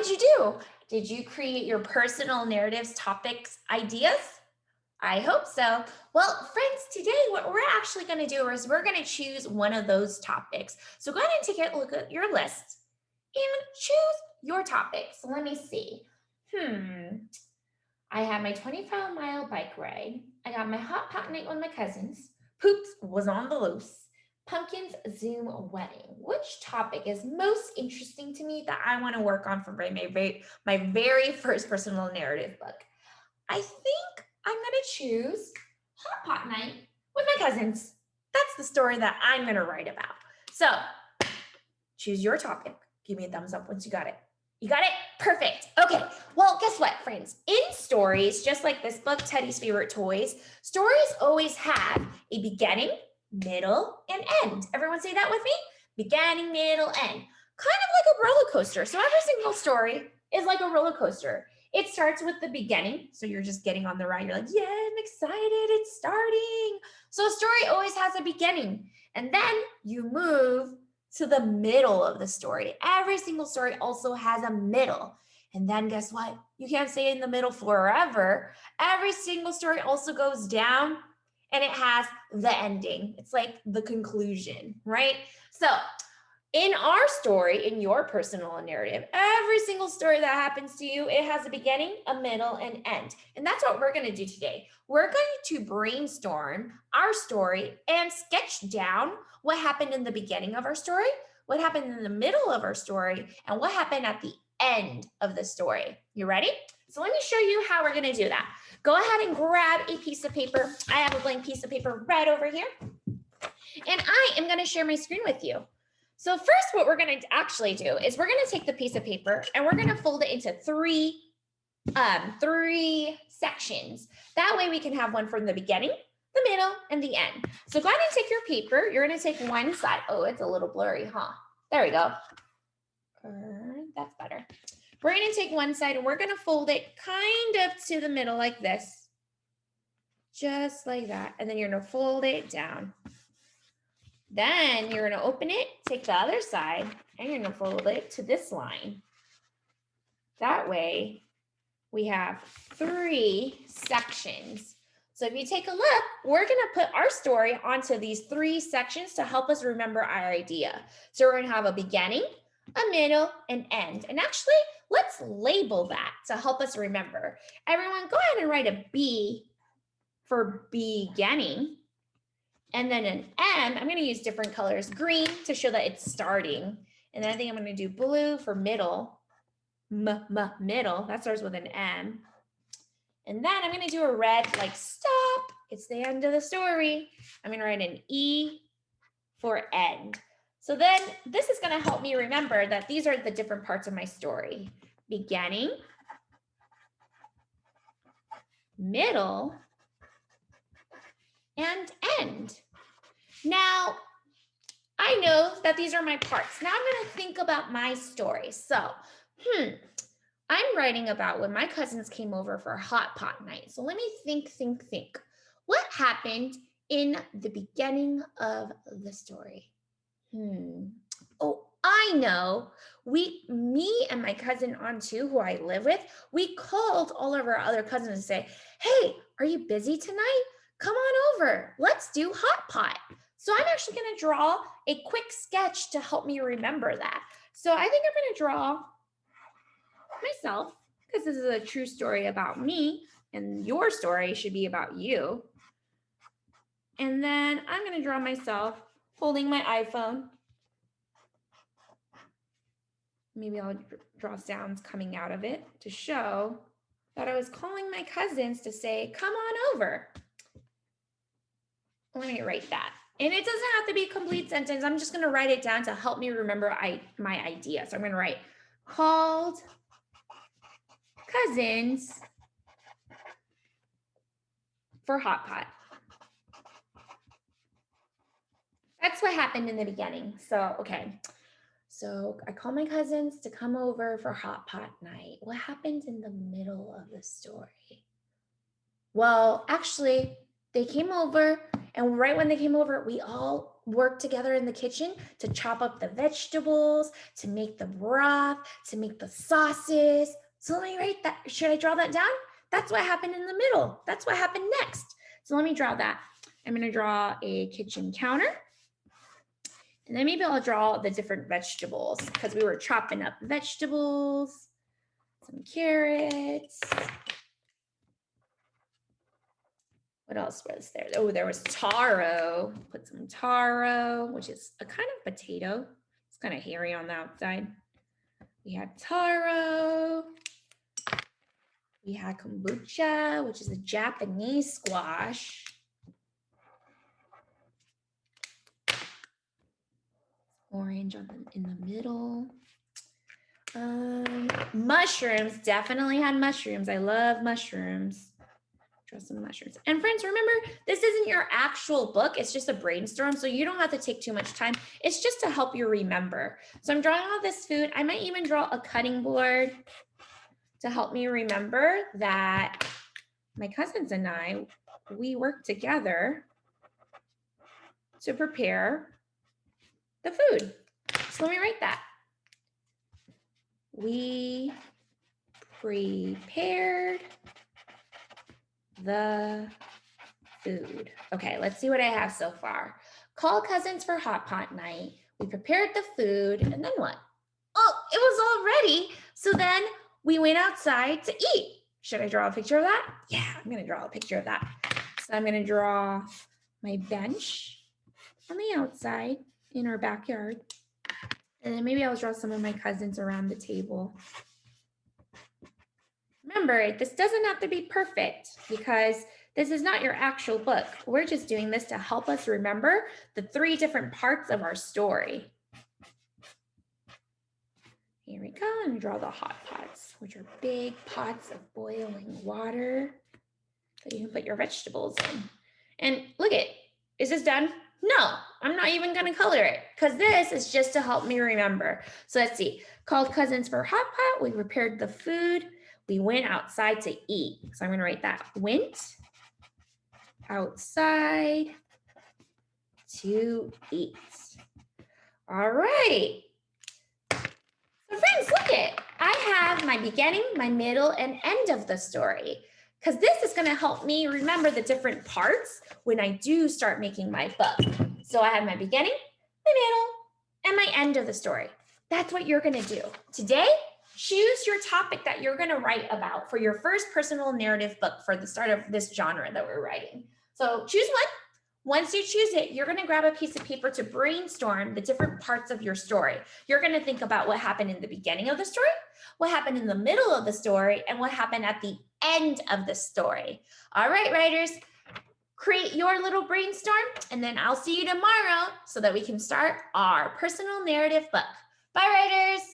did you do? Did you create your personal narratives, topics, ideas? I hope so. Well, friends, today what we're actually going to do is we're going to choose one of those topics. So go ahead and take a look at your list and choose your topic. So let me see. I had my 25-mile bike ride. I got my hot pot night with my cousins. Poops was on the loose. Pumpkin's Zoom wedding. Which topic is most interesting to me that I want to work on for my very first personal narrative book? I think I'm going to choose hot pot night with my cousins. That's the story that I'm going to write about. So choose your topic. Give me a thumbs up once you got it. You got it? Perfect. Okay. Well, guess what, friends? In stories, just like this book, Teddy's Favorite Toys, stories always have a beginning, middle, and end. Everyone say that with me? Beginning, middle, end. Kind of like a roller coaster. So every single story is like a roller coaster. It starts with the beginning. So you're just getting on the ride. You're like, yeah, I'm excited. It's starting. So a story always has a beginning. And then you move to the middle of the story. Every single story also has a middle. And then guess what? You can't stay in the middle forever. Every single story also goes down and it has the ending. It's like the conclusion, right? So in our story, in your personal narrative, every single story that happens to you, it has a beginning, a middle, and end. And that's what we're going to do today. We're going to brainstorm our story and sketch down what happened in the beginning of our story, what happened in the middle of our story, and what happened at the end of the story. You ready? So let me show you how we're going to do that. Go ahead and grab a piece of paper. I have a blank piece of paper right over here. And I am going to share my screen with you. So first, what we're going to actually do is we're going to take the piece of paper and we're going to fold it into three sections. That way we can have one from the beginning, the middle, and the end. So go ahead and take your paper. You're going to take one side. Oh, it's a little blurry, huh? There we go. That's better. We're going to take one side and we're going to fold it kind of to the middle like this. Just like that. And then you're going to fold it down. Then you're going to open it, take the other side, and you're going to fold it to this line. That way, we have three sections. So if you take a look, we're going to put our story onto these three sections to help us remember our idea. So we're going to have a beginning, a middle, and end. And actually, let's label that to help us remember. Everyone, go ahead and write a B for beginning. And then an M, I'm going to use different colors. Green to show that it's starting. And then I think I'm going to do blue for middle. Middle. That starts with an M. And then I'm going to do a red like stop. It's the end of the story. I'm going to write an E for end. So then this is going to help me remember that these are the different parts of my story. Beginning, middle, and end. Now, I know that these are my parts. Now I'm going to think about my story. So, I'm writing about when my cousins came over for hot pot night. So let me think. What happened in the beginning of the story? Oh, I know. Me and my cousin Antu, who I live with, we called all of our other cousins and say, hey, are you busy tonight? Come on over. Let's do hot pot. So I'm actually going to draw a quick sketch to help me remember that. So I think I'm going to draw myself, because this is a true story about me, and your story should be about you. And then I'm going to draw myself holding my iPhone. Maybe I'll draw sounds coming out of it to show that I was calling my cousins to say, come on over. Let me write that. And it doesn't have to be a complete sentence. I'm just going to write it down to help me remember my idea. So I'm going to write called cousins for hot pot. That's what happened in the beginning. So, okay. So I called my cousins to come over for hot pot night. What happened in the middle of the story? Well, actually, they came over, and right when they came over, we all work together in the kitchen to chop up the vegetables, to make the broth, to make the sauces. So let me write that. Should I draw that down? That's what happened in the middle. That's what happened next. So let me draw that. I'm going to draw a kitchen counter. And then maybe I'll draw the different vegetables because we were chopping up vegetables, some carrots. What else was there? Oh, there was taro. Put some taro, which is a kind of potato. It's kind of hairy on the outside. We had taro. We had kombucha, which is a Japanese squash. Orange in the middle. Mushrooms, definitely had mushrooms. I love mushrooms. Draw some mushrooms. And friends, remember, this isn't your actual book. It's just a brainstorm, so you don't have to take too much time. It's just to help you remember. So I'm drawing all this food. I might even draw a cutting board to help me remember that my cousins and I, we work together to prepare the food. So let me write that. We prepared the food. Okay, let's see what I have so far. Call cousins for hot pot night. We prepared the food, and then what? Oh, it was all ready. So then we went outside to eat. Should I draw a picture of that? Yeah, I'm gonna draw a picture of that. So I'm gonna draw my bench on the outside in our backyard. And then maybe I'll draw some of my cousins around the table. Remember, this doesn't have to be perfect because this is not your actual book. We're just doing this to help us remember the 3 different parts of our story. Here we go, and draw the hot pots, which are big pots of boiling water that you can put your vegetables in. And look it, is this done? No, I'm not even gonna color it because this is just to help me remember. So let's see, called cousins for hot pot, we prepared the food, we went outside to eat. So I'm gonna write that, went outside to eat. All right. So friends, look it, I have my beginning, my middle, and end of the story because this is gonna help me remember the different parts when I do start making my book. So I have my beginning, my middle, and my end of the story. That's what you're gonna do. Today, choose your topic that you're gonna write about for your first personal narrative book for the start of this genre that we're writing. So choose one. Once you choose it, you're gonna grab a piece of paper to brainstorm the different parts of your story. You're gonna think about what happened in the beginning of the story, what happened in the middle of the story, and what happened at the end of the story. All right, writers, create your little brainstorm, and then I'll see you tomorrow so that we can start our personal narrative book. Bye, writers.